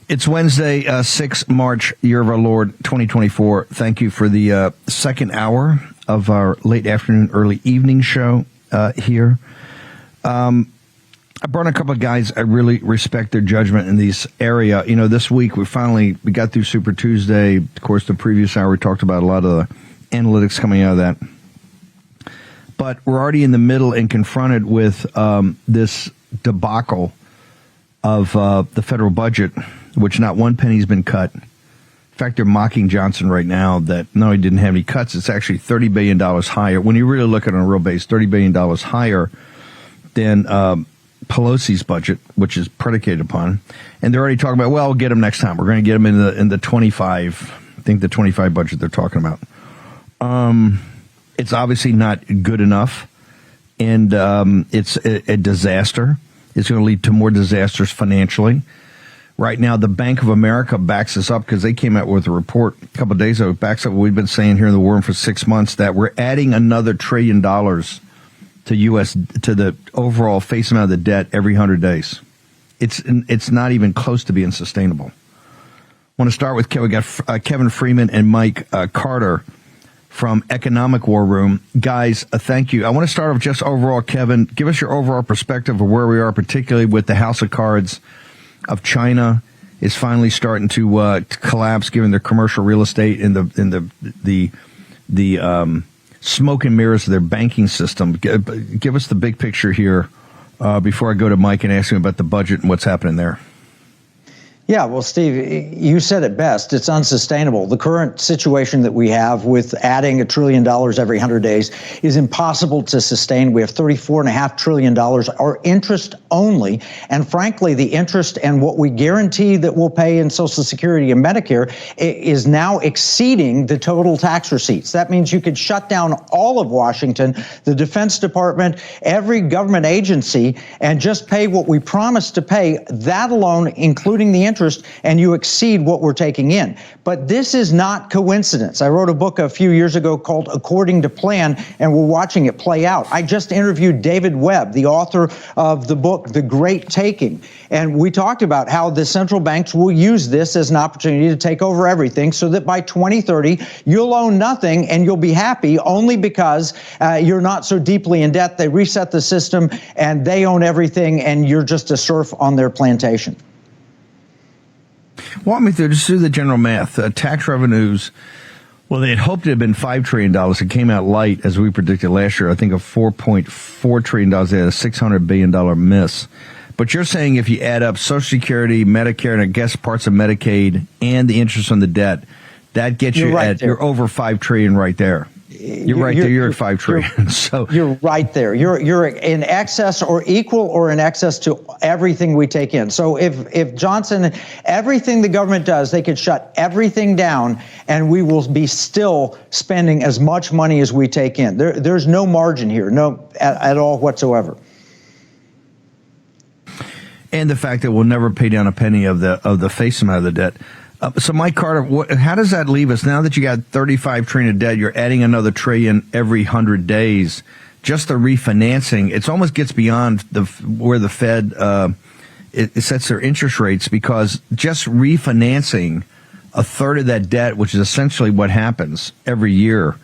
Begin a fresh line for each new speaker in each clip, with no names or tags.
It's Wednesday, 6 March, year of our Lord, 2024. Thank you for the second hour of our late afternoon, early evening show here. I brought a couple of guys. I really respect their judgment in this area. You know, this week we got through Super Tuesday. Of course, the previous hour we talked about a lot of the analytics coming out of that. But we're already in the middle and confronted with this debacle of the federal budget, which not one penny's been cut. In fact, they're mocking Johnson right now that no, he didn't have any cuts. It's actually $30 billion higher. When you really look at it on a real base, $30 billion higher than Pelosi's budget, which is predicated upon. And they're already talking about, well, we'll get them next time. We're going to get them in the 25, I think the 25 budget they're talking about. It's obviously not good enough, and it's a disaster. It's going to lead to more disasters financially. Right now, the Bank of America backs us up because they came out with a report a couple of days ago. It backs up what we've been saying here in the war room for 6 months, that we're adding another $1 trillion to the overall face amount of the debt every 100 days. It's not even close to being sustainable. I want to start with we got Kevin Freeman and Mike Carter from Economic War Room. Guys, thank you. I want to start off just overall, Kevin. Give us your overall perspective of where we are, particularly with the House of Cards of China is finally starting to collapse, given their commercial real estate and the smoke and mirrors of their banking system. Give us the big picture here before I go to Mike and ask him about the budget and what's happening there.
Yeah, well, Steve, you said it best. It's unsustainable. The current situation that we have with adding $1 trillion every 100 days is impossible to sustain. We have $34.5 trillion, our interest only. And frankly, the interest and what we guarantee that we'll pay in Social Security and Medicare is now exceeding the total tax receipts. That means you could shut down all of Washington, the Defense Department, every government agency, and just pay what we promised to pay, that alone, including the interest, and you exceed what we're taking in. But this is not coincidence. I wrote a book a few years ago called According to Plan, and we're watching it play out. I just interviewed David Webb, the author of the book, The Great Taking. And we talked about how the central banks will use this as an opportunity to take over everything so that by 2030, you'll own nothing and you'll be happy only because you're not so deeply in debt. They reset the system and they own everything and you're just a serf on their plantation.
Walk me through, just do the general math. Tax revenues, well, they had hoped it had been $5 trillion. It came out light, as we predicted last year. I think of $4.4 trillion. They had a $600 billion miss. But you're saying if you add up Social Security, Medicare, and I guess parts of Medicaid and the interest on the debt, that gets you're over $5 trillion right there. You're right there. You're at $5 trillion. So
you're right there. You're in excess or equal or in excess to everything we take in. So if Johnson, everything the government does, they could shut everything down and we will be still spending as much money as we take in. There's no margin here, at all whatsoever.
And the fact that we'll never pay down a penny of the face amount of the debt. So, Mike Carter, how does that leave us now that you got $35 trillion of debt? You're adding another $1 trillion every 100 days. Just the refinancing, it almost gets beyond where the Fed it sets their interest rates, because just refinancing a third of that debt, which is essentially what happens every year,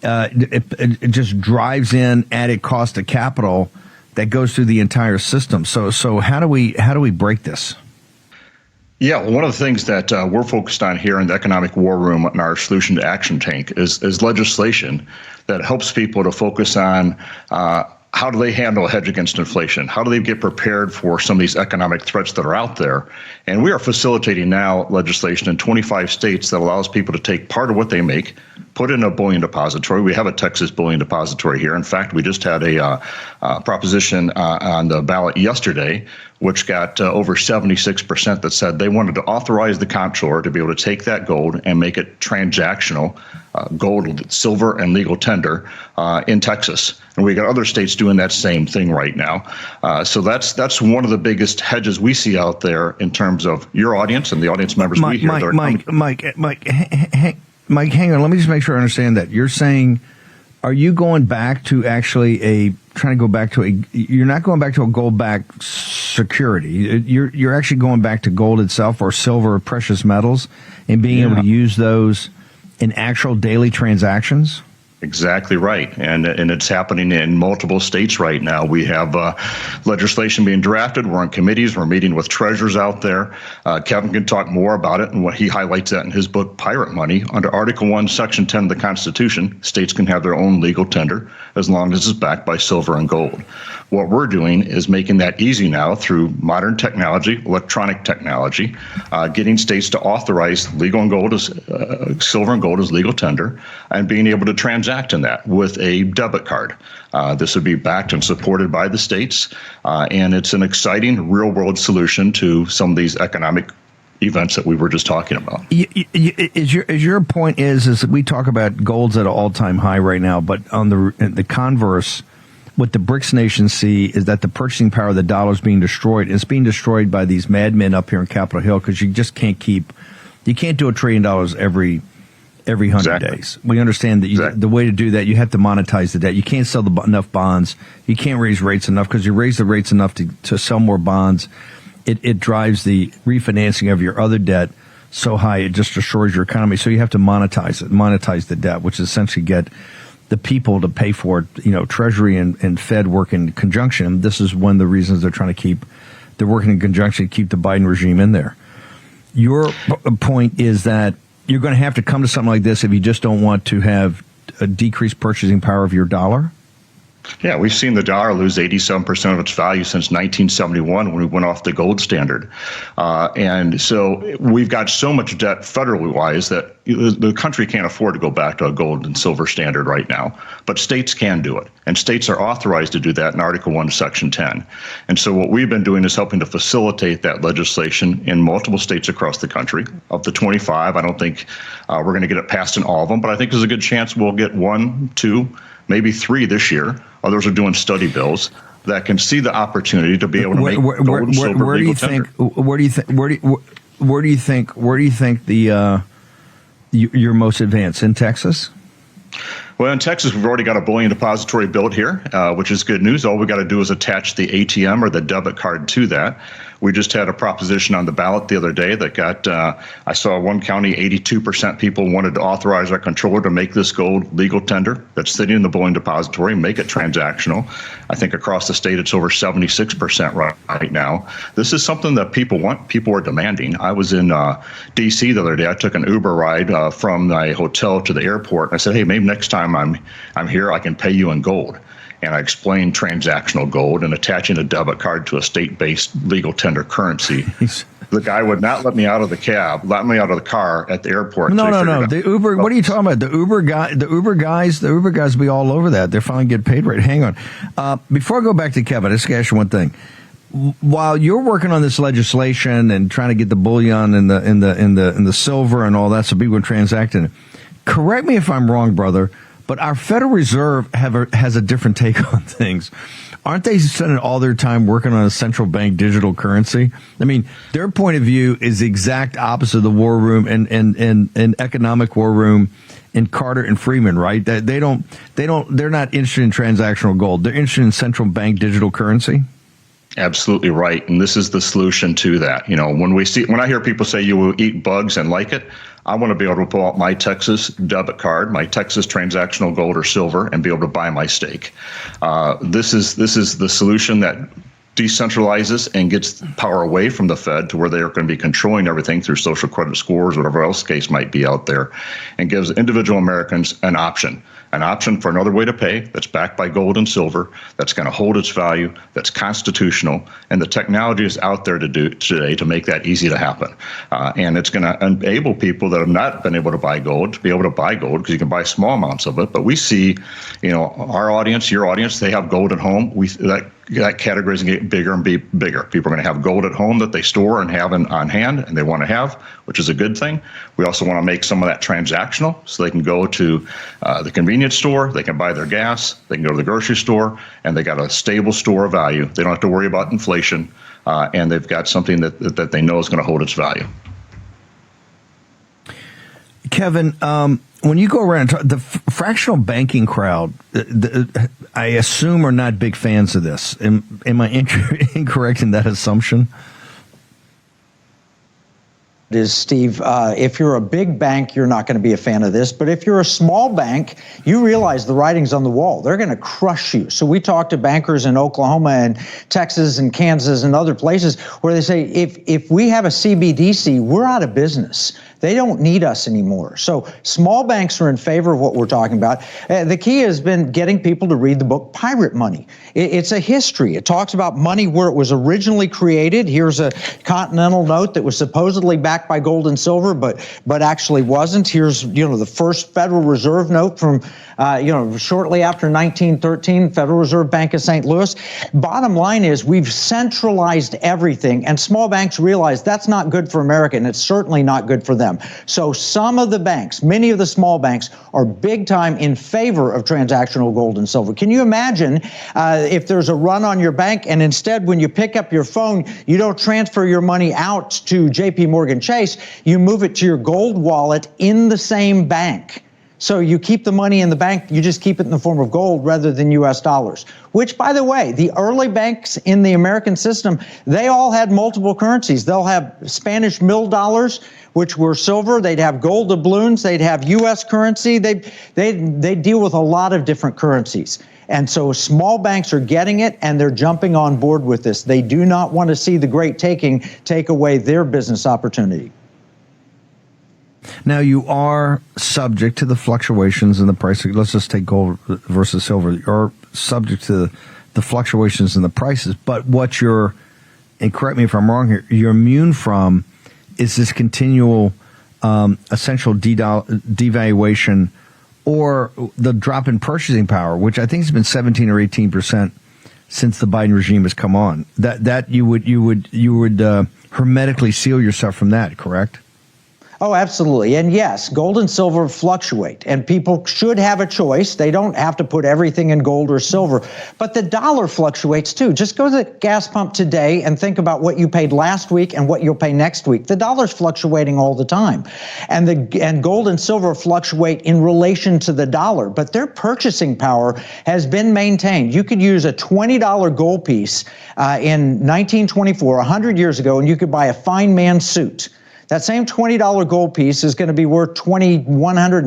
it just drives in added cost of capital that goes through the entire system. So how do we break this?
Yeah, well, one of the things that we're focused on here in the Economic War Room in our Solution to Action Tank is legislation that helps people to focus on how do they handle a hedge against inflation? How do they get prepared for some of these economic threats that are out there? And we are facilitating now legislation in 25 states that allows people to take part of what they make, put in a bullion depository. We have a Texas bullion depository here. In fact, we just had a proposition on the ballot yesterday, which got over 76% that said they wanted to authorize the comptroller to be able to take that gold and make it transactional, gold, silver, and legal tender in Texas. And we got other states doing that same thing right now. So that's one of the biggest hedges we see out there in terms of your audience and the audience members we hear.
Mike, hang on. Let me just make sure I understand that. You're saying, are you going back to actually trying to go back to you're not going back to a gold-backed security. You're actually going back to gold itself or silver or precious metals and being able to use those in actual daily transactions.
Exactly right, and it's happening in multiple states right now. We have legislation being drafted. We're on committees. We're meeting with treasurers out there. Kevin can talk more about it, and what he highlights that in his book, Pirate Money. Under Article 1, Section 10 of the Constitution, states can have their own legal tender as long as it's backed by silver and gold. What we're doing is making that easy now through modern technology, electronic technology, getting states to authorize legal and gold as silver and gold as legal tender, and being able to transact in that with a debit card. This would be backed and supported by the states, and it's an exciting real-world solution to some of these economic events that we were just talking about.
Is your point is that we talk about gold's at an all-time high right now, but on the converse, what the BRICS nations see is that the purchasing power of the dollar is being destroyed. It's being destroyed by these madmen up here in Capitol Hill because you just can't do $1 trillion every 100 days. We understand that the way to do that, you have to monetize the debt. You can't sell enough bonds. You can't raise rates enough because you raise the rates enough to sell more bonds. It drives the refinancing of your other debt so high it just destroys your economy. So you have to monetize the debt, which is essentially get the people to pay for it. Treasury and Fed work in conjunction. This is one of the reasons they're working in conjunction to keep the Biden regime in there. Your point is that you're going to have to come to something like this if you just don't want to have a decreased purchasing power of your dollar?
Yeah, we've seen the dollar lose 87% of its value since 1971 when we went off the gold standard. And so we've got so much debt federally wise that the country can't afford to go back to a gold and silver standard right now. But states can do it. And states are authorized to do that in Article 1, Section 10. And so what we've been doing is helping to facilitate that legislation in multiple states across the country. Of the 25, I don't think we're going to get it passed in all of them, but I think there's a good chance we'll get 1, 2, maybe 3 this year. Others are doing study bills that can see the opportunity to be able to make gold and silver legal tender.
Where do you think you're most advanced in Texas?
Well, in Texas, we've already got a bullion depository built here, which is good news. All we got to do is attach the ATM or the debit card to that. We just had a proposition on the ballot the other day that got, I saw one county, 82% people wanted to authorize our controller to make this gold legal tender that's sitting in the bullion depository, make it transactional. I think across the state, it's over 76% right now. This is something that people want, people are demanding. I was in D.C. the other day. I took an Uber ride from my hotel to the airport. And I said, hey, maybe next time I'm here, I can pay you in gold. And I explained transactional gold and attaching a debit card to a state-based legal tender currency. The guy would not let me out of the cab, let me out of the car at the airport.
No. The Uber, what are you talking about? The Uber guys be all over that. They're finally getting paid right. Hang on. Before I go back to Kevin, I just ask you one thing. While you're working on this legislation and trying to get the bullion and the silver and all that, so people are transacting, correct me if I'm wrong, brother, but our Federal Reserve has a different take on things. Aren't they spending all their time working on a central bank digital currency? I mean, their point of view is the exact opposite of the war room and economic war room in Carter and Freeman, right? They're not interested in transactional gold. They're interested in central bank digital currency.
Absolutely right. And this is the solution to that. When I hear people say you will eat bugs and like it, I want to be able to pull out my Texas debit card, my Texas transactional gold or silver, and be able to buy my steak. This is the solution that decentralizes and gets power away from the Fed to where they are going to be controlling everything through social credit scores, whatever else case might be out there, and gives individual Americans an option for another way to pay that's backed by gold and silver, that's going to hold its value, that's constitutional, and the technology is out there to do today to make that easy to happen. And it's going to enable people that have not been able to buy gold to be able to buy gold because you can buy small amounts of it. But we see, our audience, your audience, they have gold at home. That category is going to get bigger and be bigger. People are going to have gold at home that they store and have on hand and they want to have, which is a good thing. We also want to make some of that transactional so they can go to the convenience store, they can buy their gas, they can go to the grocery store, and they got a stable store of value. They don't have to worry about inflation, and they've got something that they know is going to hold its value.
Kevin, when you go around, the fractional banking crowd, I assume are not big fans of this. Am I incorrect in that assumption?
Is Steve, if you're a big bank, you're not going to be a fan of this. But if you're a small bank, you realize the writing's on the wall. They're going to crush you. So we talk to bankers in Oklahoma and Texas and Kansas and other places where they say, if we have a CBDC, we're out of business. They don't need us anymore. So small banks are in favor of what we're talking about. The key has been getting people to read the book Pirate Money. It's a history. It talks about money where it was originally created. Here's a Continental note that was supposedly backed by gold and silver, but actually wasn't. Here's the first Federal Reserve note from shortly after 1913, Federal Reserve Bank of St. Louis. Bottom line is we've centralized everything, and small banks realize that's not good for America, and it's certainly not good for them. So some of the banks, many of the small banks, are big time in favor of transactional gold and silver. Can you imagine if there's a run on your bank and instead when you pick up your phone, you don't transfer your money out to JP Morgan Chase, you move it to your gold wallet in the same bank. So you keep the money in the bank, you just keep it in the form of gold rather than US dollars, which, by the way, the early banks in the American system, they all had multiple currencies. They'll have Spanish mill dollars, which were silver. They'd have gold doubloons. They'd have US currency. They deal with a lot of different currencies. And so small banks are getting it, and they're jumping on board with this. They do not want to see the great taking take away their business opportunity.
Now, you are subject to the fluctuations in the price. Let's just take gold versus silver. You're subject to the fluctuations in the prices. But what you're, and correct me if I'm wrong here, you're immune from is this continual essential devaluation or the drop in purchasing power, which I think has been 17 or 18% since the Biden regime has come on. That you would hermetically seal yourself from that, correct?
Oh, absolutely. And yes, gold and silver fluctuate, and people should have a choice. They don't have to put everything in gold or silver, but the dollar fluctuates too. Just go to the gas pump today and think about what you paid last week and what you'll pay next week. The dollar's fluctuating all the time, and gold and silver fluctuate in relation to the dollar, but their purchasing power has been maintained. You could use a $20 gold piece in 1924, 100 years ago, and you could buy a fine man's suit. That same $20 gold piece is going to be worth $2,150,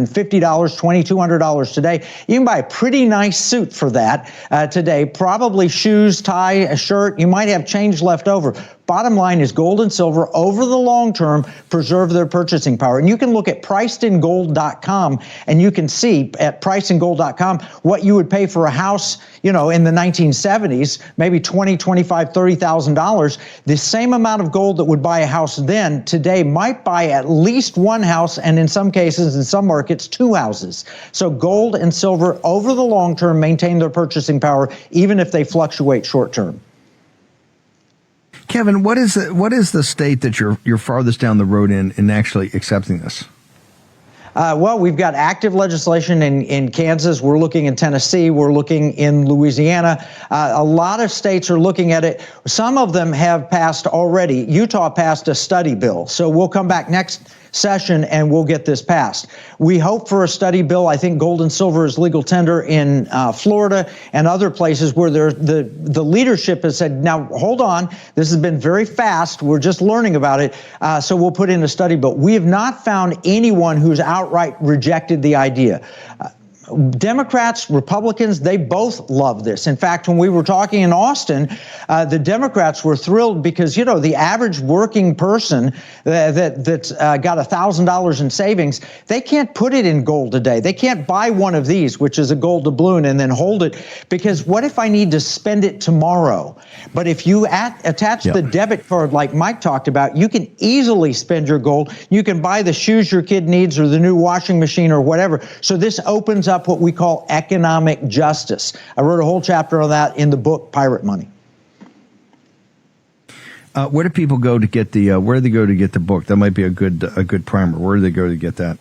$2,200 today. You can buy a pretty nice suit for that today. Probably shoes, tie, a shirt. You might have change left over. Bottom line is gold and silver over the long term preserve their purchasing power. And you can look at pricedingold.com and you can see at pricedingold.com what you would pay for a house, in the 1970s, maybe $20,000, $25,000, $30,000. The same amount of gold that would buy a house then today might buy at least one house, and in some cases, in some markets, two houses. So gold and silver over the long term maintain their purchasing power, even if they fluctuate short term.
Kevin, what is the state that you're farthest down the road in actually accepting this?
Well, we've got active legislation in Kansas. We're looking in Tennessee. We're looking in Louisiana. A lot of states are looking at it. Some of them have passed already. Utah passed a study bill. So we'll come back next session and we'll get this passed. We hope for a study bill. I think gold and silver is legal tender in Florida and other places where the leadership has said, now, hold on, this has been very fast. We're just learning about it. So we'll put in a study bill. We have not found anyone who's outright rejected the idea. Democrats, Republicans, they both love this. In fact, when we were talking in Austin, the Democrats were thrilled because, the average working person that's got $1,000 in savings, they can't put it in gold today. They can't buy one of these, which is a gold doubloon, and then hold it, because what if I need to spend it tomorrow? But if you attach the debit card like Mike talked about, you can easily spend your gold. You can buy the shoes your kid needs or the new washing machine or whatever. So this opens up what we call economic justice. I wrote a whole chapter on that in the book Pirate Money.
Where do people go to get the book? That might be a good primer. Where do they go to get that?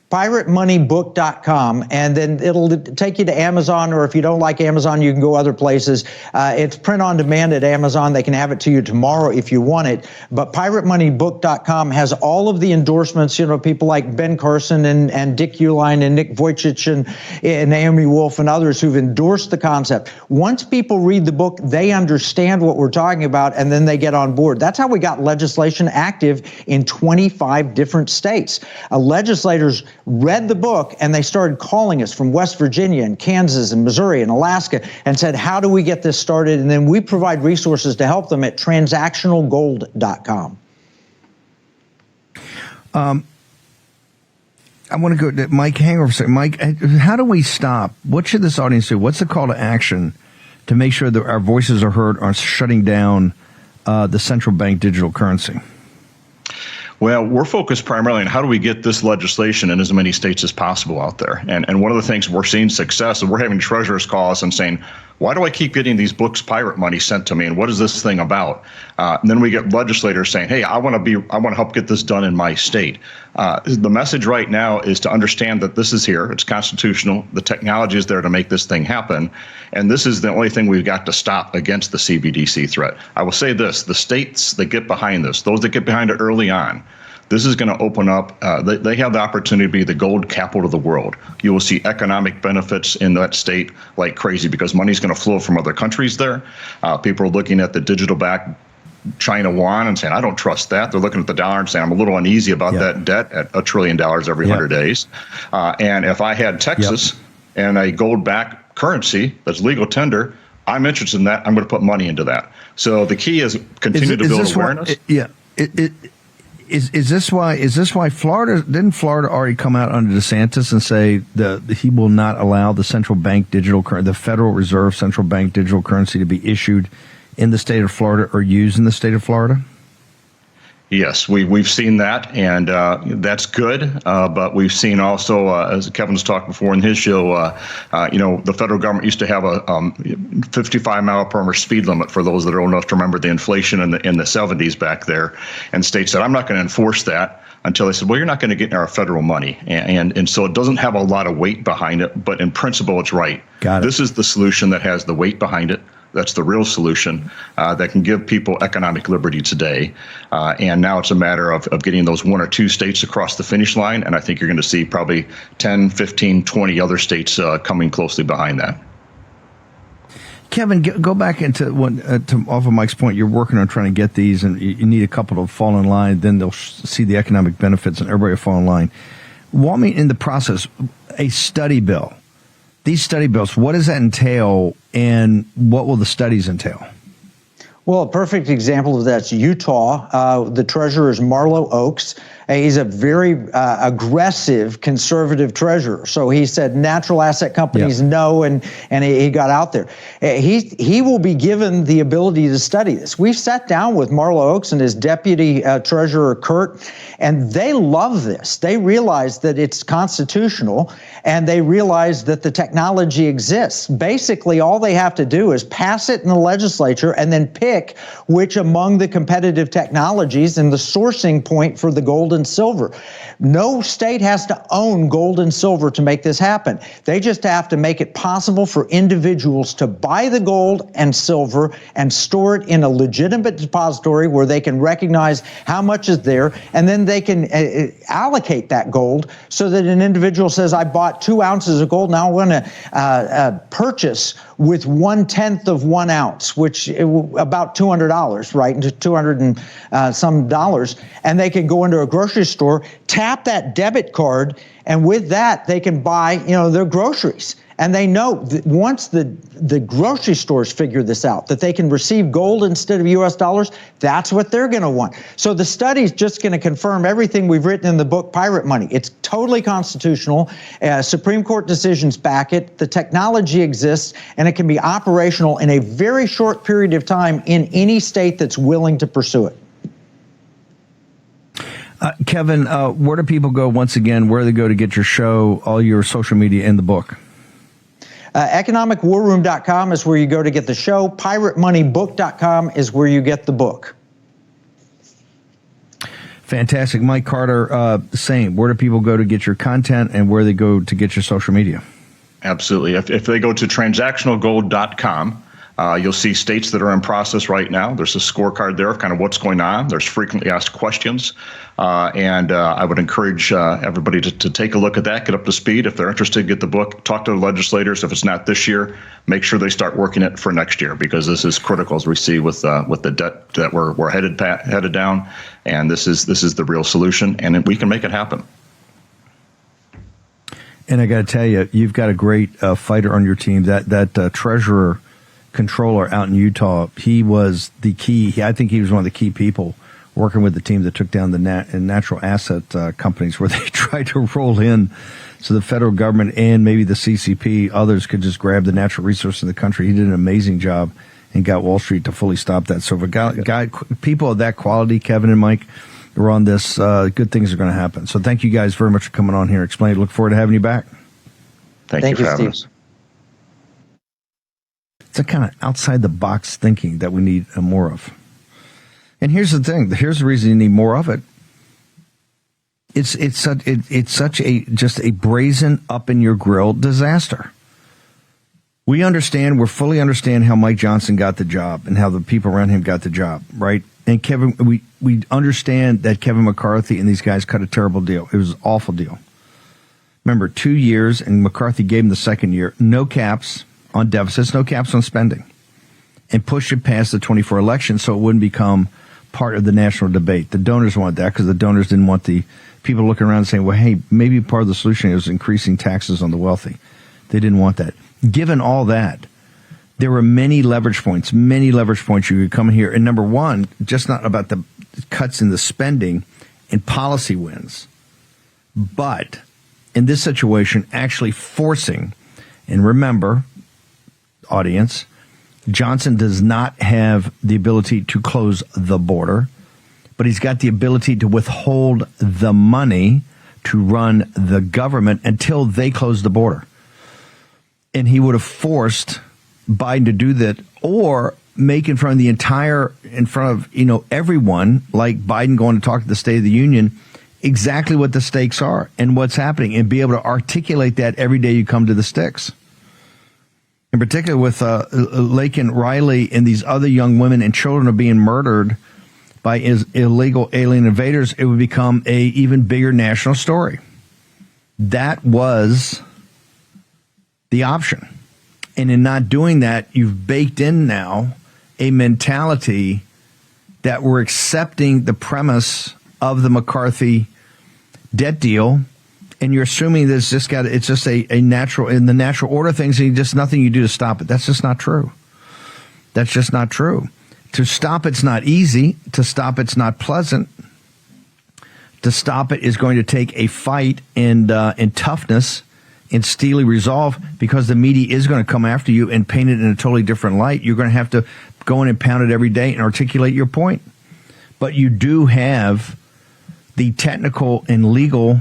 piratemoneybook.com, and then it'll take you to Amazon, or if you don't like Amazon, you can go other places. It's print on demand at Amazon. They can have it to you tomorrow if you want it. But piratemoneybook.com has all of the endorsements, people like Ben Carson and Dick Uihlein and Nick Vujicic and Naomi Wolf and others who've endorsed the concept. Once people read the book, they understand what we're talking about, and then they get on board. That's how we got legislation active in 25 different states. Legislators read the book and they started calling us from West Virginia and Kansas and Missouri and Alaska and said, how do we get this started? And then we provide resources to help them at transactionalgold.com.
I want to go to Mike. Hang over a second. Mike, how do we stop? What should this audience do? What's the call to action to make sure that our voices are heard on shutting down the central bank digital currency?
Well, we're focused primarily on how do we get this legislation in as many states as possible out there. And one of the things we're seeing success is we're having treasurers call us and saying, why do I keep getting these books pirate money sent to me? And what is this thing about? And then we get legislators saying, hey, I want to help get this done in my state. The message right now is to understand that this is here. It's constitutional. The technology is there to make this thing happen. And this is the only thing we've got to stop against the CBDC threat. I will say this, the states that get behind this, those that get behind it early on, this is going to open up, they have the opportunity to be the gold capital of the world. You will see economic benefits in that state like crazy because money is going to flow from other countries there. People are looking at the digital backed China yuan and saying, I don't trust that. They're looking at the dollar and saying, I'm a little uneasy about that debt at $1 trillion every 100 days. And if I had Texas and a gold backed currency that's legal tender, I'm interested in that. I'm going to put money into that. So the key is continue to build awareness.
Is this why Florida didn't Florida already come out under DeSantis and say he will not allow the central bank digital the Federal Reserve central bank digital currency to be issued in the state of Florida or used in the state of Florida?
Yes, we've seen that, and that's good. But we've seen also, as Kevin's talked before in his show, the federal government used to have a 55-mile-per-hour speed limit for those that are old enough to remember the inflation in the 70s back there. And states said, I'm not going to enforce that until they said, well, you're not going to get our federal money. And so it doesn't have a lot of weight behind it, but in principle, it's right.
Got it.
This is the solution that has the weight behind it. That's the real solution that can give people economic liberty today. And now it's a matter of getting those 1 or 2 states across the finish line. And I think you're going to see probably 10, 15, 20 other states coming closely behind that.
Kevin, go back into off of Mike's point. You're working on trying to get these, and you need a couple to fall in line. Then they'll see the economic benefits, and everybody will fall in line. Walk me in the process. A study bill. These study bills, what does that entail, and what will the studies entail?
Well, a perfect example of that's Utah. The treasurer is Marlo Oaks. He's a very aggressive conservative treasurer. So he said natural asset companies no, and he got out there. He will be given the ability to study this. We've sat down with Marlo Oaks and his deputy treasurer, Kurt, and they love this. They realize that it's constitutional, and they realize that the technology exists. Basically, all they have to do is pass it in the legislature and then pick which among the competitive technologies and the sourcing point for the gold and silver. No state has to own gold and silver to make this happen. They just have to make it possible for individuals to buy the gold and silver and store it in a legitimate depository where they can recognize how much is there, and then they can allocate that gold so that an individual says, I bought 2 ounces of gold, now I'm going to purchase with 1/10 of 1 ounce, which about $200, right, into 200 and some dollars, and they can go into a grocery store, tap that debit card, and with that they can buy, their groceries. And they know that once the grocery stores figure this out, that they can receive gold instead of U.S. dollars, that's what they're going to want. So the study's just going to confirm everything we've written in the book, Pirate Money. It's totally constitutional. Supreme Court decisions back it. The technology exists, and it can be operational in a very short period of time in any state that's willing to pursue it.
Kevin, where do people go once again? Where do they go to get your show, all your social media, and the book?
EconomicWarRoom.com is where you go to get the show. PirateMoneyBook.com is where you get the book.
Fantastic. Mike Carter, same. Where do people go to get your content, and where they go to get your social media?
Absolutely. If they go to transactionalgold.com, you'll see states that are in process right now. There's a scorecard there of kind of what's going on. There's frequently asked questions. And I would encourage everybody to take a look at that, get up to speed. If they're interested, get the book, talk to the legislators. If it's not this year, make sure they start working it for next year, because this is critical, as we see with the debt that we're headed down. And this is the real solution, and we can make it happen.
And I got to tell you, you've got a great fighter on your team. That treasurer controller out in Utah, he was the key. I think he was one of the key people working with the team that took down the natural asset companies, where they tried to roll in so the federal government and maybe the CCP, others, could just grab the natural resources in the country. He did an amazing job and got Wall Street to fully stop that. So if people of that quality, Kevin and Mike, are on this, good things are going to happen. So thank you guys very much for coming on here. Explain. Look forward to having you back.
Thank you for having us.
It's a kind of outside the box thinking that we need more of. And here's the thing. Here's the reason you need more of it. It's such a brazen, up in your grill disaster. We fully understand how Mike Johnson got the job and how the people around him got the job, right? And Kevin, we understand that Kevin McCarthy and these guys cut a terrible deal. It was an awful deal. Remember, 2 years, and McCarthy gave him the second year, no caps on deficits, no caps on spending, and pushed it past the 24 election so it wouldn't become part of the national debate. The donors wanted that, because the donors didn't want the people looking around and saying, well, hey, maybe part of the solution is increasing taxes on the wealthy. They didn't want that. Given all that, there were many leverage points you could come in here. And number one, just not about the cuts in the spending and policy wins, but in this situation, actually forcing, and remember, audience, Johnson does not have the ability to close the border, but he's got the ability to withhold the money to run the government until they close the border. And he would have forced Biden to do that, or make in front of everyone, like Biden going to talk to the State of the Union, exactly what the stakes are and what's happening, and be able to articulate that every day you come to the sticks. In particular, with Laken Riley and these other young women and children are being murdered by illegal alien invaders, it would become a even bigger national story. That was the option. And in not doing that, you've baked in now a mentality that we're accepting the premise of the McCarthy debt deal, and you're assuming that it's just a natural, in the natural order of things, and just nothing you do to stop it. That's just not true. That's just not true. To stop it's not easy. To stop it's not pleasant. To stop it is going to take a fight and toughness and steely resolve, because the media is going to come after you and paint it in a totally different light. You're going to have to go in and pound it every day and articulate your point. But you do have the technical and legal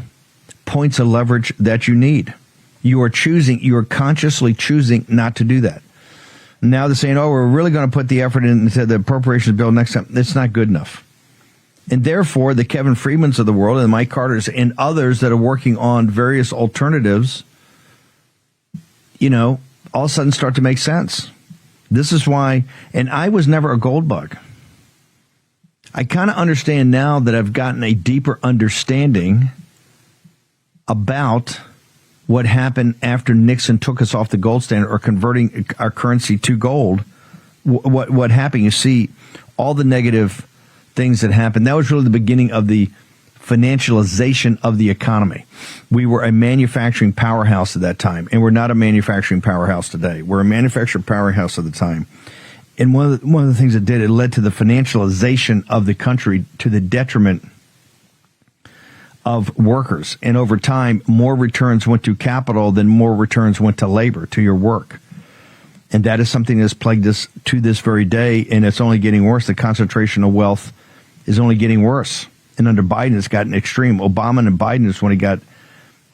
points of leverage that you need. You are consciously choosing not to do that. Now they're saying, oh, we're really going to put the effort into the appropriations bill next time. It's not good enough. And therefore, the Kevin Freemans of the world and the Mike Carters and others that are working on various alternatives, all of a sudden start to make sense. This is why, and I was never a gold bug. I kind of understand now that I've gotten a deeper understanding about what happened after Nixon took us off the gold standard, or converting our currency to gold. What happened? You see all the negative things that happened. That was really the beginning of the financialization of the economy. We were a manufacturing powerhouse at that time, and we're not a manufacturing powerhouse today. We're a manufacturing powerhouse at the time. And one of the things it led to the financialization of the country to the detriment of workers. And over time, more returns went to capital than more returns went to labor, to your work. And that is something that's plagued us to this very day, and it's only getting worse. The concentration of wealth is only getting worse. And under Biden, it's gotten extreme. Obama and Biden is when it got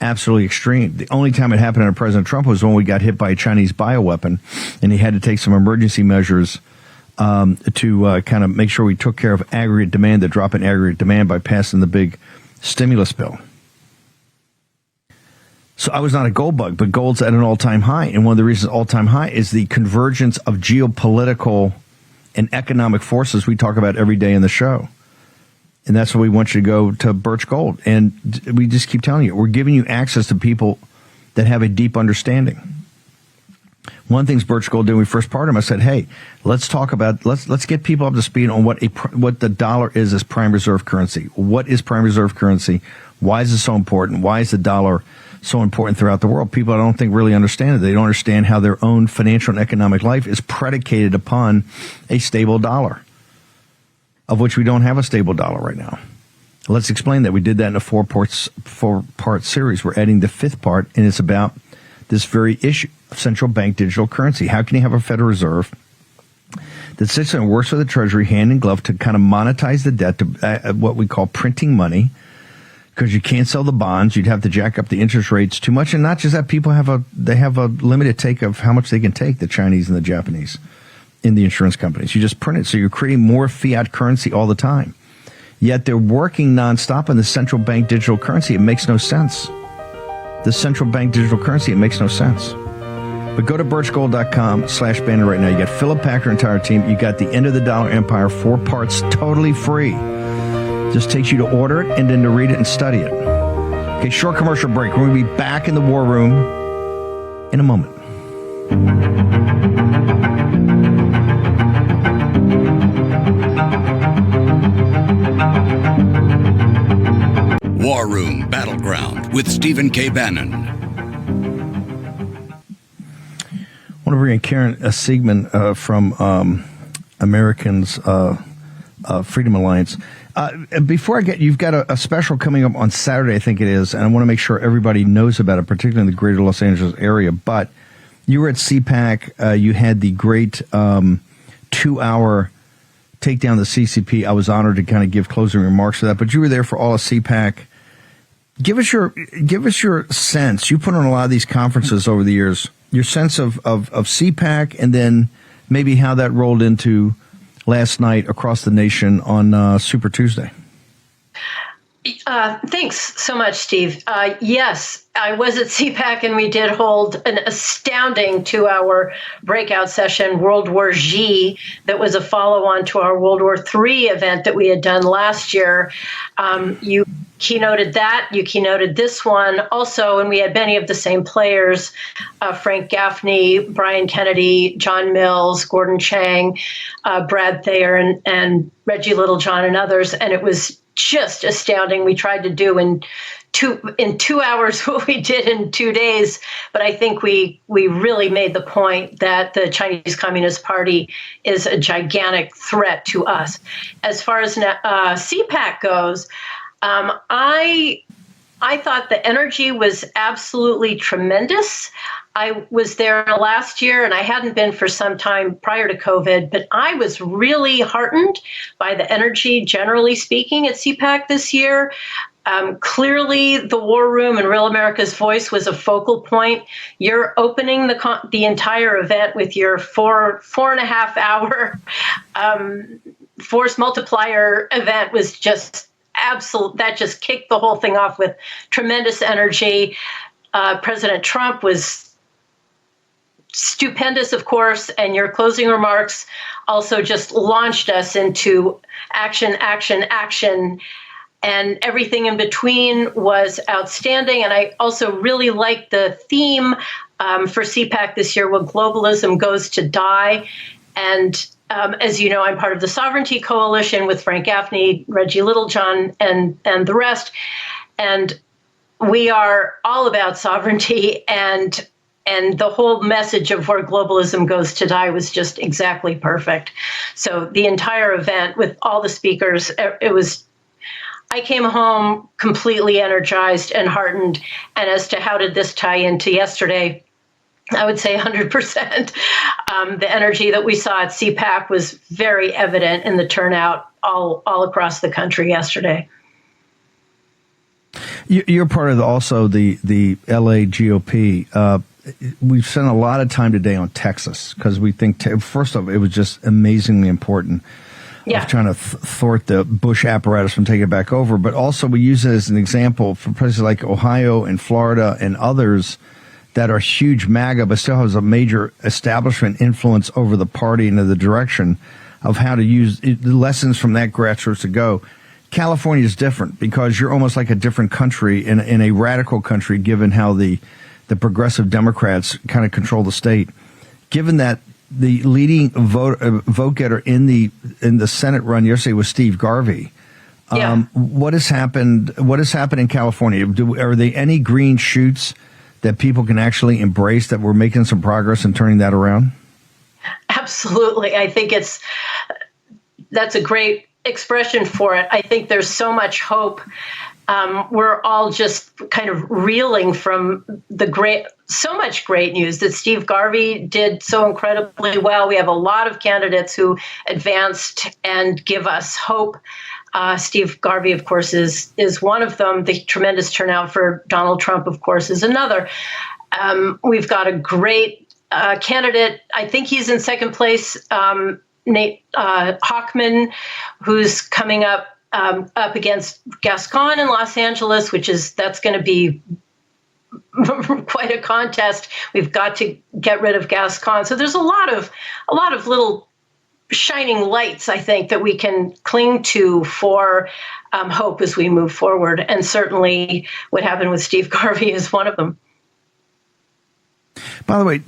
absolutely extreme. The only time it happened under President Trump was when we got hit by a Chinese bioweapon, and he had to take some emergency measures to kind of make sure we took care of aggregate demand, the drop in aggregate demand by passing the big stimulus bill. So I was not a gold bug, but gold's at an all-time high. And one of the reasons all-time high is the convergence of geopolitical and economic forces we talk about every day in the show. And that's why we want you to go to Birch Gold. And we just keep telling you, we're giving you access to people that have a deep understanding. One of the things Birch Gold did when we first partnered, I said, hey, let's talk about, let's get people up to speed on what the dollar is as prime reserve currency. What is prime reserve currency? Why is it so important? Why is the dollar so important throughout the world? People, I don't think, really understand it. They don't understand how their own financial and economic life is predicated upon a stable dollar, of which we don't have a stable dollar right now. Let's explain that. We did that in a four-part series. We're adding the fifth part, and it's about this very issue of central bank digital currency. How can you have a Federal Reserve that sits and works with the Treasury hand in glove to kind of monetize the debt to what we call printing money? Because you can't sell the bonds, you'd have to jack up the interest rates too much, and not just that, people have a limited take of how much they can take, the Chinese and the Japanese, in the insurance companies. You just print it, so you're creating more fiat currency all the time. Yet they're working nonstop on the central bank digital currency. It makes no sense. The central bank digital currency, it makes no sense. But go to birchgold.com/Bannon right now. You got Philip Packer, entire team. You got the End of the Dollar Empire, 4 parts, totally free. Just takes you to order it and then to read it and study it. Okay, short commercial break. We're going to be back in the war room in a moment.
War Room Battleground with Stephen K. Bannon.
I want to bring in Karen Siegemund from Americans Freedom Alliance. Before I you've got a special coming up on Saturday, I think it is, and I want to make sure everybody knows about it, particularly in the greater Los Angeles area. But you were at CPAC. You had the great 2-hour takedown the CCP. I was honored to kind of give closing remarks to that. But you were there for all of CPAC. Give us your sense. You put on a lot of these conferences over the years. Your sense of CPAC, and then maybe how that rolled into last night across the nation on Super Tuesday.
Thanks so much, Steve. Yes, I was at CPAC, and we did hold an astounding 2-hour breakout session, World War Z, that was a follow-on to our World War III event that we had done last year. You keynoted that. You keynoted this one also, and we had many of the same players, Frank Gaffney, Brian Kennedy, John Mills, Gordon Chang, Brad Thayer, and Reggie Littlejohn, and others, and it was just astounding. We tried to do in 2 hours what we did in 2 days, but I think we really made the point that the Chinese Communist Party is a gigantic threat to us. As far as CPAC goes, I thought the energy was absolutely tremendous. I was there last year, and I hadn't been for some time prior to COVID, but I was really heartened by the energy, generally speaking, at CPAC this year. Clearly, the War Room and Real America's Voice was a focal point. You're opening the entire event with your 4.5 hour force multiplier event was just absolute. That just kicked the whole thing off with tremendous energy. President Trump was stupendous, of course, and your closing remarks also just launched us into action, action, action, and everything in between was outstanding. And I also really liked the theme for CPAC this year, When Globalism Goes to Die. And as you know, I'm part of the Sovereignty Coalition with Frank Gaffney, Reggie Littlejohn, and the rest. And we are all about sovereignty, and the whole message of Where Globalism Goes to Die was just exactly perfect. So the entire event with all the speakers, I came home completely energized and heartened. And as to how did this tie into yesterday, I would say 100%. The energy that we saw at CPAC was very evident in the turnout all across the country yesterday. You're
part of also the LA GOP. we've spent a lot of time today on Texas because we think, first off, it was just amazingly important.
Yeah.
Of trying to thwart the Bush apparatus from taking it back over. But also we use it as an example for places like Ohio and Florida and others that are huge MAGA, but still has a major establishment influence over the party and the direction of how to use the lessons from that grassroots to go. California is different because you're almost like a different country in a radical country, given how the progressive Democrats kind of control the state. Given that the leading vote getter in the Senate run yesterday was Steve Garvey.
Yeah.
What has happened? What has happened in California? Are there any green shoots that people can actually embrace that we're making some progress in turning that around?
Absolutely. I think that's a great expression for it. I think there's so much hope. We're all just kind of reeling from so much great news that Steve Garvey did so incredibly well. We have a lot of candidates who advanced and give us hope. Steve Garvey, of course, is one of them. The tremendous turnout for Donald Trump, of course, is another. We've got a great candidate. I think he's in second place, Nate Hochman, who's coming up against Gascon in Los Angeles, that's going to be quite a contest. We've got to get rid of Gascon. So there's a lot of little shining lights, I think, that we can cling to for hope as we move forward. And certainly what happened with Steve Garvey is one of them.
By the way,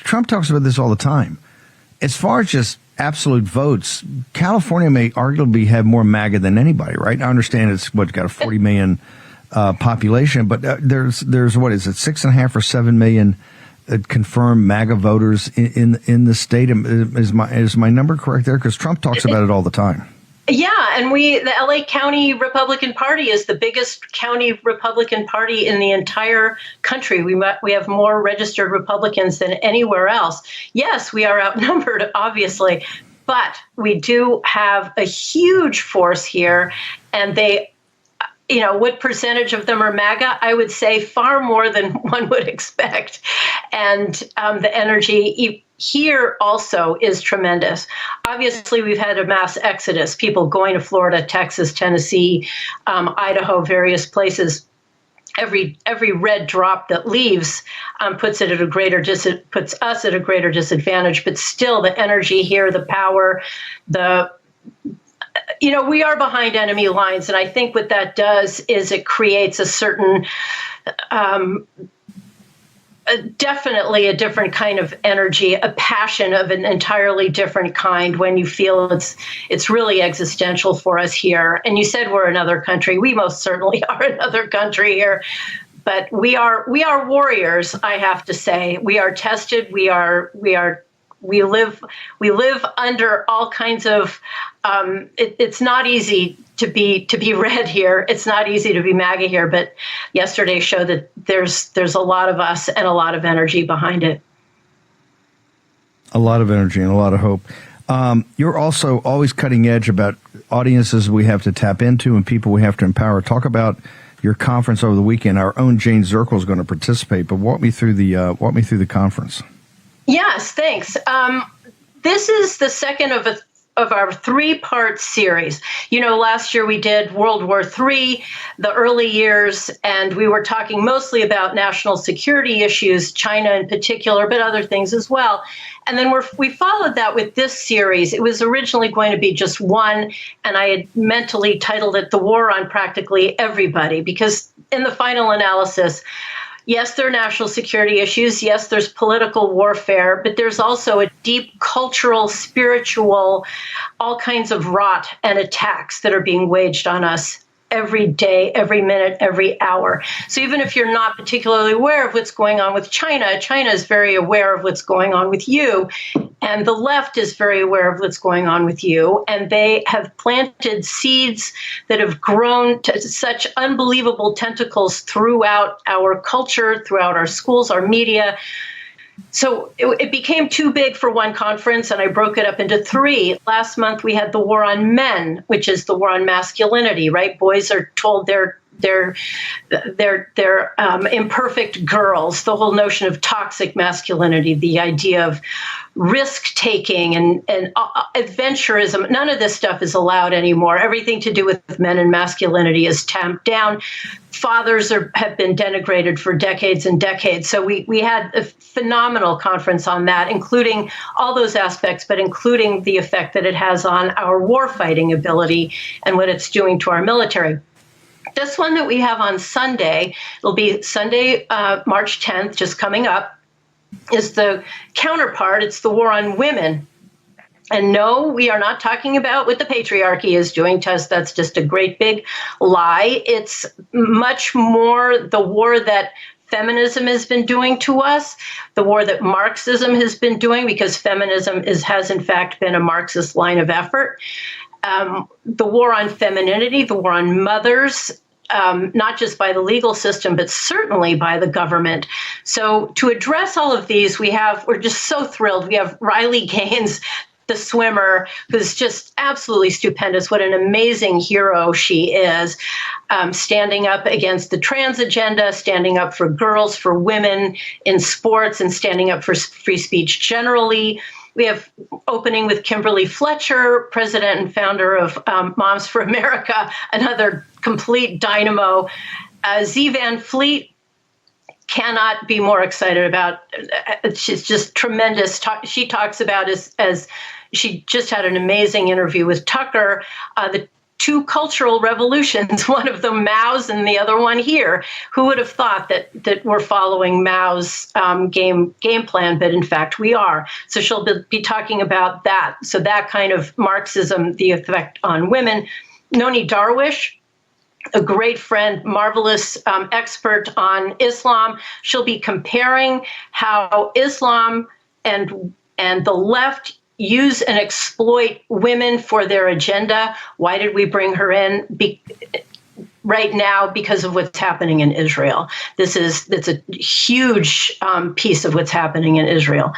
Trump talks about this all the time. As far as just absolute votes, California may arguably have more MAGA than anybody, right? I understand it's got a 40 million population, but there's what is it, 6.5 or 7 million confirmed MAGA voters in the state. Is my number correct there? Because Trump talks about it all the time.
Yeah, and the LA County Republican Party is the biggest county Republican party in the entire country. We have more registered Republicans than anywhere else. Yes, we are outnumbered, obviously, but we do have a huge force here, and they, what percentage of them are MAGA? I would say far more than one would expect. And the energy here also is tremendous. Obviously, we've had a mass exodus, people going to Florida, Texas, Tennessee, Idaho, various places. Every red drop that leaves puts us at a greater disadvantage. But still, the energy here, the power, we are behind enemy lines, and I think what that does is it creates a certain, definitely a different kind of energy, a passion of an entirely different kind when you feel it's really existential for us here. And you said we're another country. We most certainly are another country here. But we are warriors, I have to say. We are tested. We live under all kinds of. It's not easy to be red here. It's not easy to be MAGA here. But yesterday showed that there's a lot of us and a lot of energy behind it. A lot of energy and a lot of hope. You're also always cutting edge about audiences we have to tap into and people we have to empower. Talk about your conference over the weekend. Our own Jane Zirkle is going to participate, but walk me through the conference. Yes, thanks. This is the second of our 3-part series. Last year we did World War III, the early years, and we were talking mostly about national security issues, China in particular, but other things as well. And then we followed that with this series. It was originally going to be just one, and I had mentally titled it The War on Practically Everybody, because in the final analysis, yes, there are national security issues. Yes, there's political warfare, but there's also a deep cultural, spiritual, all kinds of rot and attacks that are being waged on us every day, every minute, every hour. So even if you're not particularly aware of what's going on with China, China is very aware of what's going on with you. And the left is very aware of what's going on with you. And they have planted seeds that have grown to such unbelievable tentacles throughout our culture, throughout our schools, our media. So it became too big for one conference, and I broke it up into 3. Last month, we had the war on men, which is the war on masculinity, right? Boys are told they're they're imperfect girls. The whole notion of toxic masculinity, the idea of risk taking and adventurism. None of this stuff is allowed anymore. Everything to do with men and masculinity is tamped down. Fathers have been denigrated for decades and decades. So we had a phenomenal conference on that, including all those aspects, but including the effect that it has on our warfighting ability and what it's doing to our military. This one that we have on Sunday, it'll be Sunday, March 10th, just coming up, is the counterpart. It's the war on women. And no, we are not talking about what the patriarchy is doing to us. That's just a great big lie. It's much more the war that feminism has been doing to us, the war that Marxism has been doing, because feminism has in fact been a Marxist line of effort. The war on femininity, the war on mothers, not just by the legal system, but certainly by the government. So to address all of these, we're just so thrilled. We have Riley Gaines, the swimmer, who's just absolutely stupendous. What an amazing hero she is, standing up against the trans agenda, standing up for girls, for women in sports, and standing up for free speech generally. We have opening with Kimberly Fletcher, president and founder of Moms for America, another complete dynamo. Z Van Fleet, cannot be more excited about. She's just tremendous. She talks about as she just had an amazing interview with Tucker, the two cultural revolutions, one of them Mao's and the other one here. Who would have thought that we're following Mao's game plan, but in fact we are. So she'll be talking about that. So that kind of Marxism, the effect on women. Noni Darwish, a great friend, marvelous expert on Islam. She'll be comparing how Islam and the left use and exploit women for their agenda. Why did we bring her in? Right now, because of what's happening in Israel. That's a huge piece of what's happening in Israel.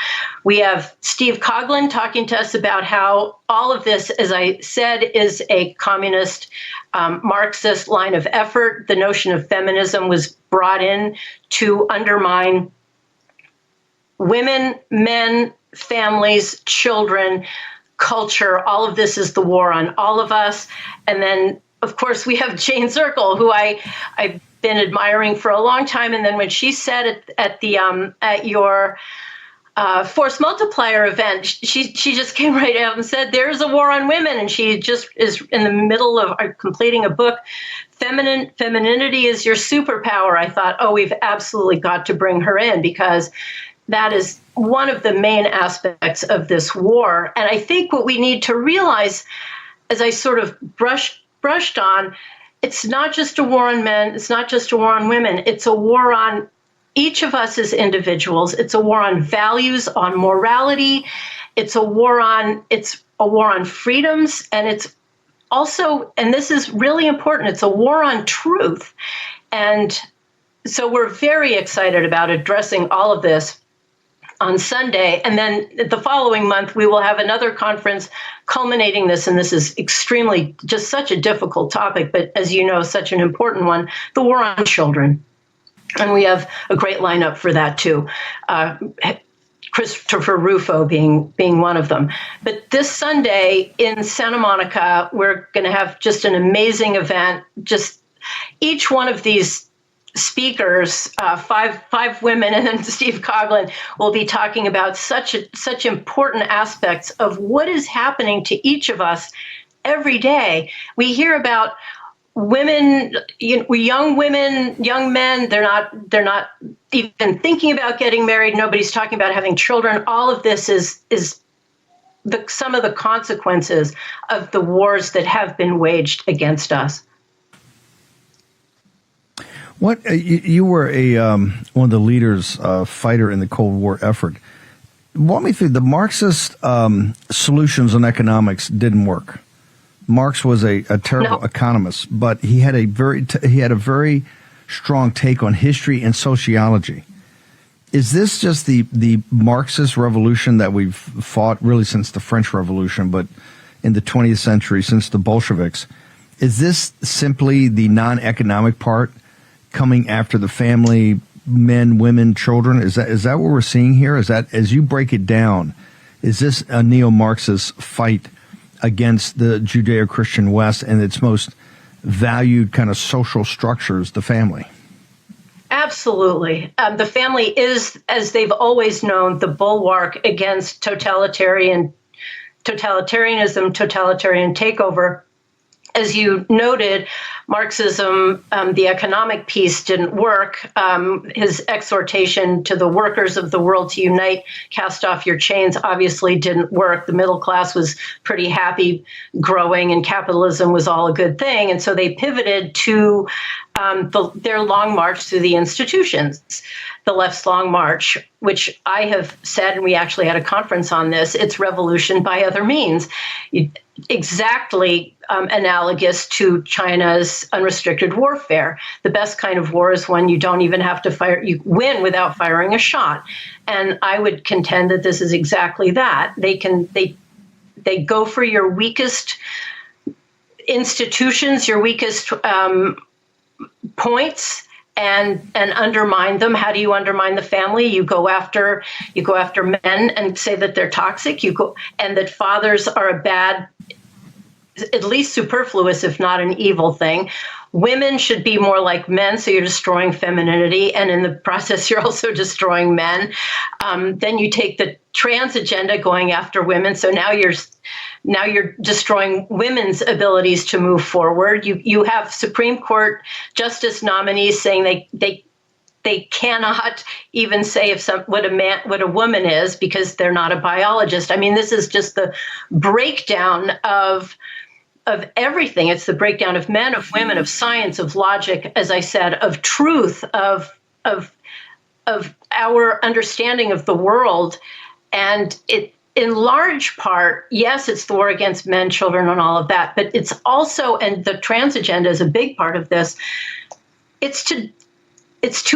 We have Steve Coughlin talking to us about how all of this, as I said, is a communist Marxist line of effort. The notion of feminism was brought in to undermine women, men, families, children, culture. All of this is the war on all of us. And then, of course, we have Jane Zirkle, who I've been admiring for a long time. And then when she said at your Force Multiplier event, she just came right out and said, there's a war on women. And she just is in the middle of completing a book. Femininity is your superpower. I thought, oh, we've absolutely got to bring her in, because that is one of the main aspects of this war. And I think what we need to realize, as I sort of brushed on, it's not just a war on men, it's not just a war on women, it's a war on each of us as individuals. It's a war on values, on morality. It's a war on freedoms, and it's also, and this is really important, it's a war on truth. And so we're very excited about addressing all of this on Sunday. And then the following month, we will have another conference culminating this. And this is extremely, just such a difficult topic, but as you know, such an important one, the war on children. And we have a great lineup for that too. Christopher Rufo being one of them. But this Sunday in Santa Monica, we're going to have just an amazing event. Just each one of these speakers, five women, and then Steve Coughlin will be talking about such important aspects of what is happening to each of us every day. We hear about women, young women, young men. They're not even thinking about getting married. Nobody's talking about having children. All of this is some of the consequences of the wars that have been waged against us.
What you were one of the leaders, fighter in the Cold War effort. Walk me through the Marxist solutions on economics didn't work. Marx was a terrible economist, but he had a very strong take on history and sociology. Is this just the Marxist revolution that we've fought really since the French Revolution, but in the 20th century since the Bolsheviks? Is this simply the non-economic part coming after the family, men, women, children? Is that what we're seeing here? Is that, as you break it down, is this a neo-Marxist fight against the Judeo-Christian West and its most valued kind of social structures, the family?
Absolutely. The family is, as they've always known, the bulwark against totalitarianism, totalitarian takeover. As you noted, Marxism, the economic piece didn't work. His exhortation to the workers of the world to unite, cast off your chains, obviously didn't work. The middle class was pretty happy growing, and capitalism was all a good thing. And so they pivoted to their long march through the institutions, the left's long march, which I have said, and we actually had a conference on this, it's revolution by other means. Exactly analogous to China's unrestricted warfare. The best kind of war is when you don't even have to fire, you win without firing a shot. And I would contend that this is exactly that. They go for your weakest institutions, your weakest points, and undermine them. How do you undermine the family? You go after men and say that they're toxic. And that fathers are a bad, at least superfluous, if not an evil thing. Women should be more like men, so you're destroying femininity, and in the process, you're also destroying men. Then you take the trans agenda going after women, so now you're destroying women's abilities to move forward. You have Supreme Court justice nominees saying they cannot even say what a woman is because they're not a biologist. I mean, this is just the breakdown of everything. It's the breakdown of men, of women, of science, of logic, as I said, of truth, of our understanding of the world. And it, in large part, yes, it's the war against men, children, and all of that, but it's also, and the trans agenda is a big part of this, it's to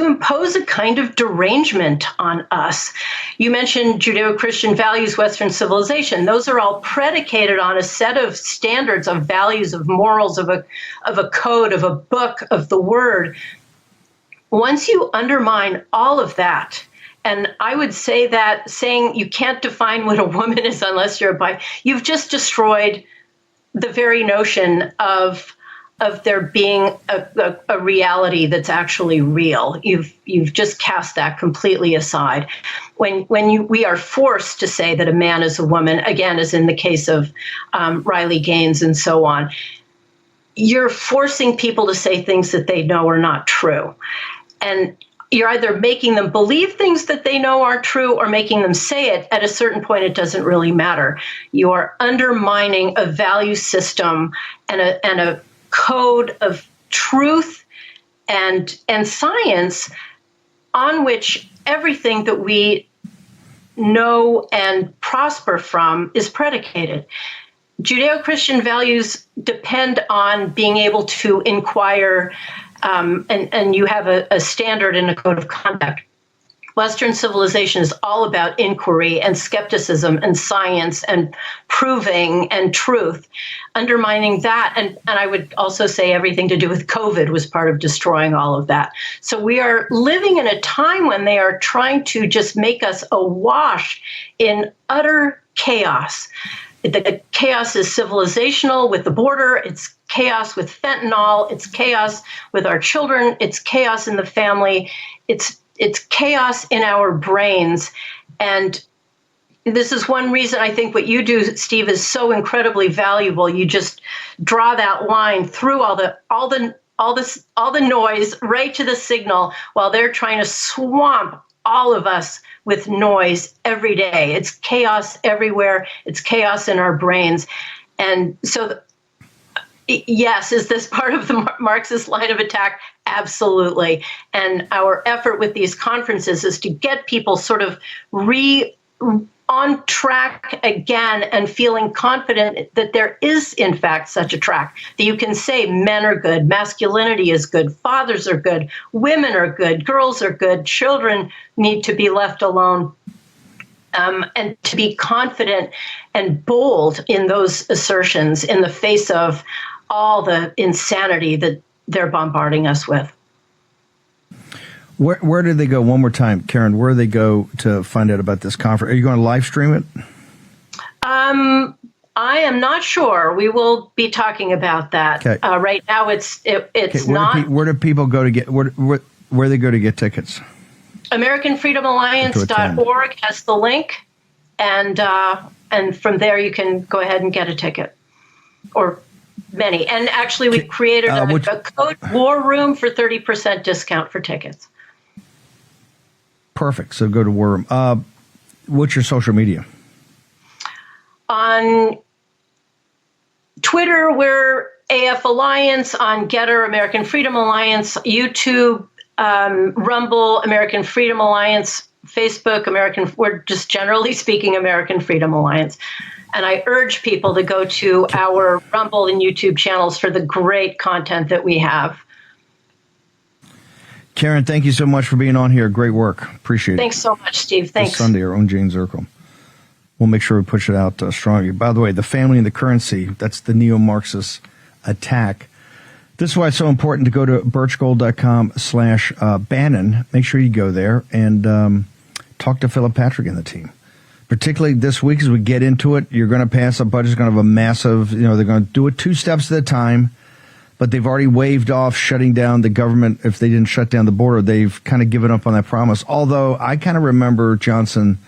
impose a kind of derangement on us. You mentioned Judeo-Christian values, Western civilization. Those are all predicated on a set of standards, of values, of morals, of a code, of a book, of the word. Once you undermine all of that, and I would say that saying you can't define what a woman is unless you're a bi, you've just destroyed the very notion of there being a reality that's actually real. You've just cast that completely aside. When we are forced to say that a man is a woman, again, as in the case of Riley Gaines and so on, you're forcing people to say things that they know are not true. And you're either making them believe things that they know are true or making them say it. At a certain point, it doesn't really matter. You are undermining a value system and a code of truth and science on which everything that we know and prosper from is predicated. Judeo-Christian values depend on being able to inquire, and you have a standard and a code of conduct. Western civilization is all about inquiry and skepticism and science and proving and truth. Undermining that, and I would also say everything to do with COVID was part of destroying all of that. So we are living in a time when they are trying to just make us awash in utter chaos. The chaos is civilizational with the border. It's chaos with fentanyl. It's chaos with our children. It's chaos in the family. It's chaos in our brains. And this is one reason I think what you do, Steve, is so incredibly valuable. You just draw that line through all the noise right to the signal while they're trying to swamp all of us with noise every day. It's chaos everywhere. It's chaos in our brains. And so, yes, is this part of the Marxist line of attack? Absolutely. And our effort with these conferences is to get people sort of on track again and feeling confident that there is, in fact, such a track, that you can say men are good, masculinity is good, fathers are good, women are good, girls are good, children need to be left alone, and to be confident and bold in those assertions in the face of all the insanity that they're bombarding us with.
Where did they go? One more time, Karen, where do they go to find out about this conference? Are you going to live stream it?
I am not sure. We will be talking about that. Okay. Right now, it's not.
Where do people go to get where they go to get tickets?
AmericanFreedomAlliance.org has the link, and from there you can go ahead and get a ticket, or many. And actually, we created a code War Room for 30% discount for tickets.
Perfect. So go to War Room. What's your social media?
On Twitter, we're AF Alliance. On Getter, American Freedom Alliance. YouTube, Rumble, American Freedom Alliance. Facebook, we're just generally speaking American Freedom Alliance. And I urge people to go to our Rumble and YouTube channels for the great content that we have.
Karen, thank you so much for being on here. Great work. Appreciate it.
Thanks so much, Steve. Thanks.
This Sunday, our own Jane Zirkle. We'll make sure we push it out strongly. By the way, the family and the currency, that's the neo-Marxist attack. This is why it's so important to go to birchgold.com/Bannon. Make sure you go there and talk to Philip Patrick and the team. Particularly this week as we get into it, you're going to pass a budget. It's going to have a massive, they're going to do it 2 steps at a time. But they've already waved off shutting down the government. If they didn't shut down the border, they've kind of given up on that promise. Although I kind of remember Johnson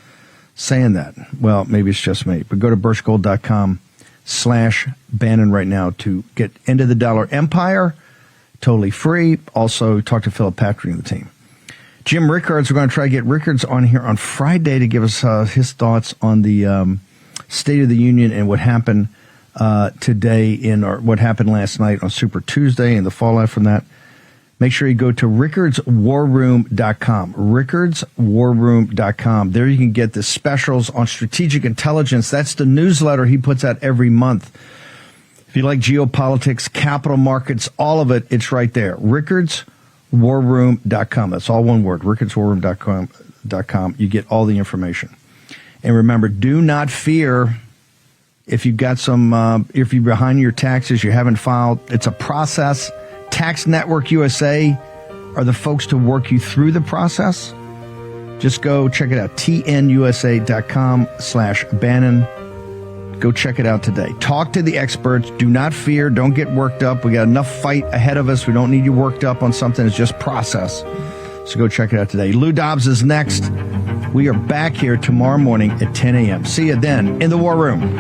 saying that. Well, maybe it's just me. But go to birchgold.com/Bannon right now to get into the dollar empire. Totally free. Also, talk to Philip Patrick and the team. Jim Rickards, we're going to try to get Rickards on here on Friday to give us his thoughts on the State of the Union and what happened today or what happened last night on Super Tuesday and the fallout from that. Make sure you go to rickardswarroom.com, rickardswarroom.com. There you can get the specials on strategic intelligence. That's the newsletter he puts out every month. If you like geopolitics, capital markets, all of it, it's right there. rickardswarroom.com. That's all one word, rickardswarroom.com. You get all the information. And remember, do not fear. If you've got if you're behind your taxes, you haven't filed, it's a process. Tax Network USA are the folks to work you through the process. Just go check it out. tnusa.com/Bannon. Go check it out today. Talk to the experts. Do not fear. Don't get worked up. We got enough fight ahead of us. We don't need you worked up on something. It's just process. So go check it out today. Lou Dobbs is next. We are back here tomorrow morning at 10 a.m. See you then in the War Room.